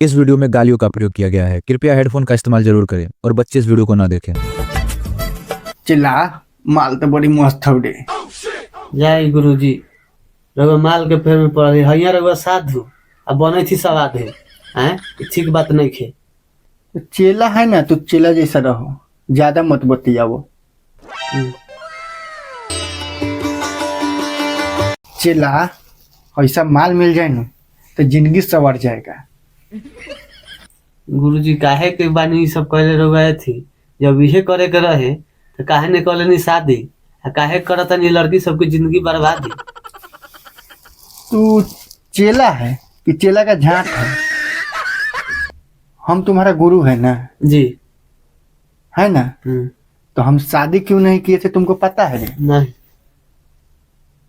इस वीडियो में गालियों का प्रयोग किया गया है। कृपया हेडफोन का इस्तेमाल जरूर करें और बच्चे इस वीडियो को ना देखें। चिल्ला माल तो बड़ी मस्त हउडे। जय गुरुजी। रउआ माल के फेर में पड़ हैया रउआ साधु अब बने थी सवाद है हैं ठीक बात नहीं खे। चेला है ना तो चेला जैसा रहो, ज्यादा मत बतियाओ। चेला ऐसा माल मिल जाए ना तो जिंदगी सवर जाएगा। गुरुजी काहे के बानी सब कहले रउआ थी जब इहे करे के रहे तो काहे ने कहले नहीं शादी आ काहे करता नहीं लड़की सबकी जिंदगी बर्बादी। तू चेला है कि चेला का झांट है? हम तुम्हारा गुरु है ना, जी है ना? तो हम शादी क्यों नहीं किए थे तुमको पता है? नहीं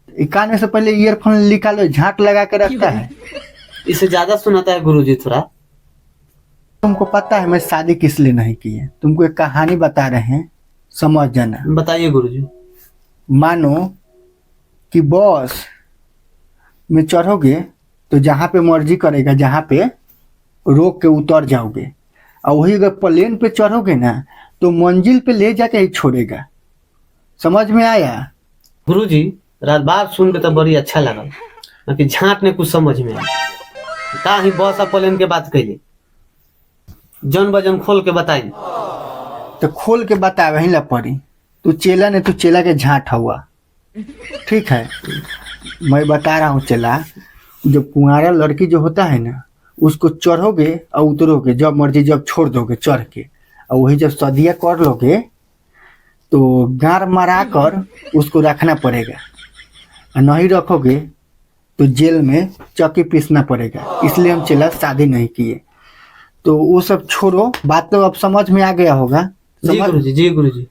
इकाने से पहले ईयरफोन निकालो, झांट लगा के रखता है। इससे ज्यादा सुनाता है गुरुजी थोड़ा। तुमको पता है मैं शादी किस लिए नहीं की है? तुमको एक कहानी बता रहे हैं, समझ जाना। बताइए गुरुजी। मानो कि बस में चढ़ोगे तो जहाँ पे मर्जी करेगा, जहाँ पे रोक के उतर जाओगे, और वही अगर प्लेन पे चढ़ोगे ना तो मंजिल पे ले जाके ही छोड़ेगा। समझ में आया? गुरुजी रात बात सुन के तो बड़ी अच्छा लगा, बाकी झांट ने कुछ समझ में आया। का ही बस आ प्लेन के बात कैली, जन बजन खोल के बताई। तो खोल के बता वही ला पड़ी। तू चेला ने, तू चेला के झांट हुआ, ठीक है? मैं बता रहा हूँ चेला, जो कुंवारा लड़की जो होता है ना उसको चढ़ोगे और उतरोगे जब मर्जी, जब छोड़ दोगे चढ़ के, और वही जब सदिया कर लोगे तो गार मरा कर उसको रखना पड़ेगा, और नहीं रखोगे तो जेल में चक्की पीसना पड़ेगा। इसलिए हम चेला शादी नहीं किए। तो वो सब छोड़ो, बात तो अब समझ में आ गया होगा। जी गुरुजी, जी गुरुजी,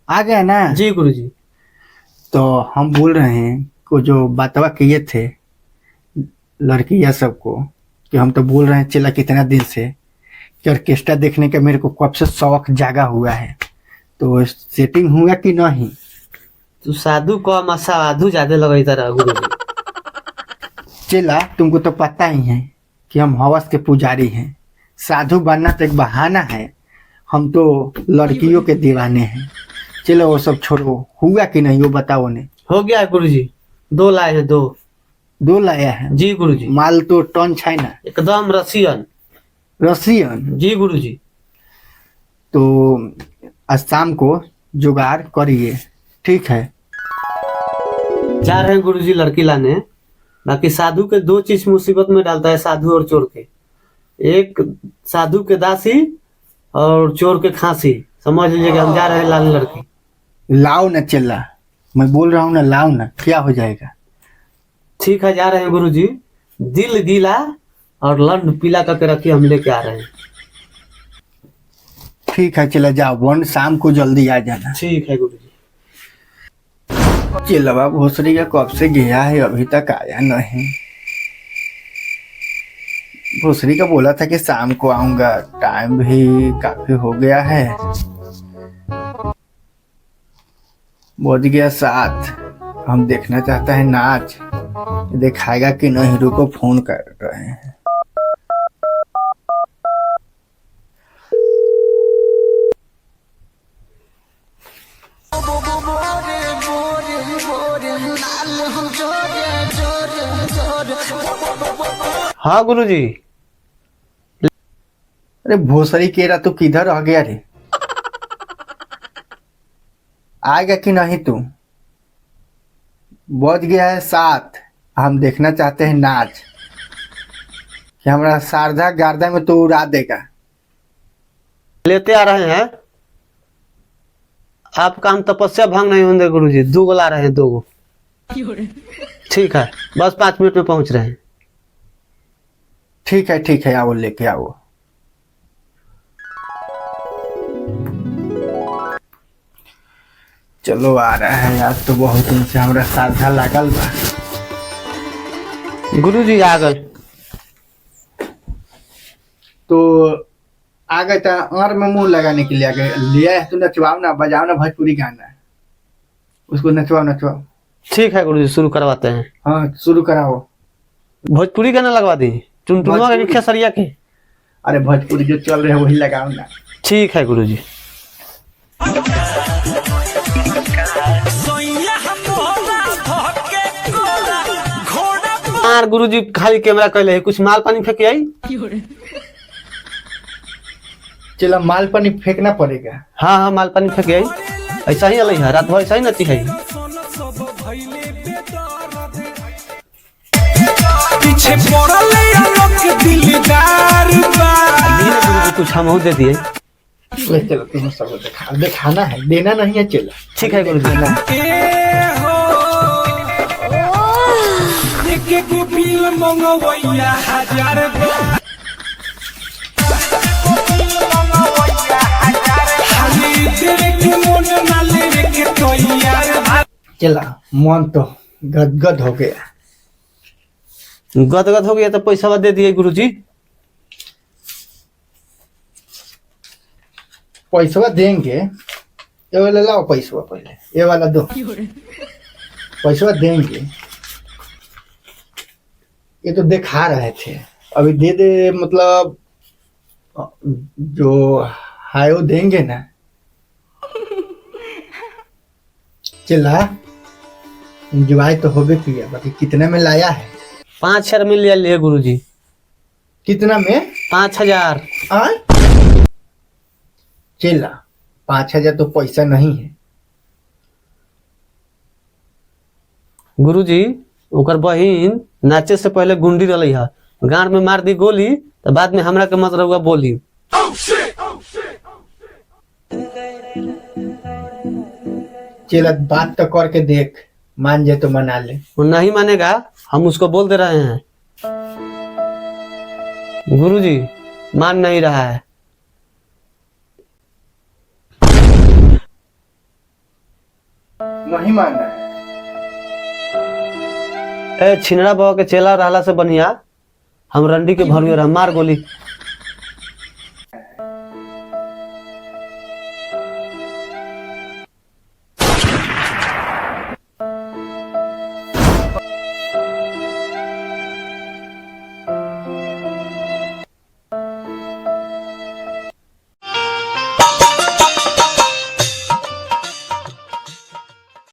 आ गया ना? जी गुरुजी। तो हम बोल रहे हैं को जो बातवा किए थे लड़कियां सबको, कि हम तो बोल रहे हैं चला कितना दिन से कि ऑर्केस्ट्रा देखने का मेरे को कब से शौक जागा हुआ है, तो सेटिंग हुआ कि नहीं? तू साधु को साधु ज्यादा लगता रहा गुरुजी। चला तुमको तो पता ही है कि हम हवस के पुजारी हैं। साधु बनना तो एक बहाना है, हम तो लड़कियों के दीवाने हैं। चलो वो सब छोड़ो, हुआ कि नहीं वो बताओ ने। हो गया गुरुजी, 2 लाए हैं, 2 लाया है। जी गुरुजी। माल तो टन है ना, एकदम रसियन। रसियन? जी गुरुजी। तो आज शाम को जुगाड़ करिए, ठीक है? जा रहे हैं गुरुजी लड़की लाने। बाकी साधु के 2 चीज मुसीबत में डालता है, साधु और चोर के। एक साधु के दासी और चोर के खांसी। समझ लीजिएगा हम जा रहे हैं लाने लड़की। लाओ ना चला, मैं बोल रहा हूँ ना, लाओ ना, क्या हो जाएगा? ठीक है जा रहे हैं गुरुजी। दिल गीला और लंड पीला करके रखिए, हम लेके आ रहे हैं। ठीक है चला जाओ, वन शाम को जल्दी आ जाना। ठीक है गुरुजी। चिलवा भोसरी का कब से गया है, अभी तक आया नहीं। भोसरी का बोला था कि शाम को आऊंगा, टाइम भी काफी हो गया है। बज गया 7। हम देखना चाहता है नाच, दिखाएगा कि नहीं? रुको फोन कर रहे हैं। हाँ गुरुजी। अरे भोसरी केरा तू किधर रह गया रे? आएगा कि नहीं तू? बज गया है 7। हम देखना चाहते हैं नाच, कि हमारा शारदा गारदा में तो उड़ा देगा। लेते आ रहे हैं। आपका हम तपस्या भंग नहीं होंगे गुरुजी। 2 गो ला रहे हैं, 2 गो। ठीक है, बस 5 मिनट में पहुंच रहे हैं। ठीक है, आओ लेके आओ। चलो आ रहा है। आज तो बहुत दिन से हमारा साधा लागल बा। गुरुजी आ गए। तो आ गए तो और में मुंह लगाने के लिए आ गए। लिया है तो नचवाओ ना, बजाओ ना भोजपुरी गाना, उसको नचवाओ। ठीक है गुरुजी, शुरू करवाते हैं। हाँ शुरू कराओ। भोजपुरी गाना लगवा दी, टुनटुनवा के खेसरिया के। अरे भोजपुरी जो चल रहे हैं वही लगाओ ना। ठीक है गुरुजी। यार गुरुजी खाली कैमरा कहले है, कुछ माल पानी फेंक आई। चला माल पानी फेंकना पड़ेगा। हाँ हाँ माल पानी फेंक आई, ऐसा ही अलग है, रात भर ऐसा ही नती है। पीछे पड़ल लोग दिलदार बा। गुरुजी कुछ हम दे दिए। ले चलो तुम्हें सब दिखाना है, देना नहीं है। चला ठीक है गुरुजी। एक बिल मंगवैया 1000 बा। खाली तेरे के मन ना ले के तो यार। चला मन तो गदगद हो गया। गदगद हो गया तो पैसा दे दिए गुरुजी। पैसा देंगे, ये वाला लाओ पैसा, पहले ये वाला दो। पैसा देंगे, ये तो दिखा रहे थे, अभी दे दे मतलब जो है वो देंगे ना। चला एंजॉय तो होबे किया, बाकी कितने में लाया है? 5,000 में लिया लिए गुरुजी। कितना में? 5,000। चला 5,000 तो पैसा नहीं है गुरुजी। ओकर बहिन नाचे से पहले गुंडी रही है, गांड में मार दी गोली, तो बाद में हमरा के मत रहुआ बोली। चला बात तो करके देख, मान जाए तो मना ले। वो नहीं मानेगा, हम उसको बोल दे रहे हैं। गुरुजी मान नहीं रहा है। नहीं मानना है। ए छिनरा बाबा के चेला रहला से बनिया हम रंडी के भरुए रह, मार गोली।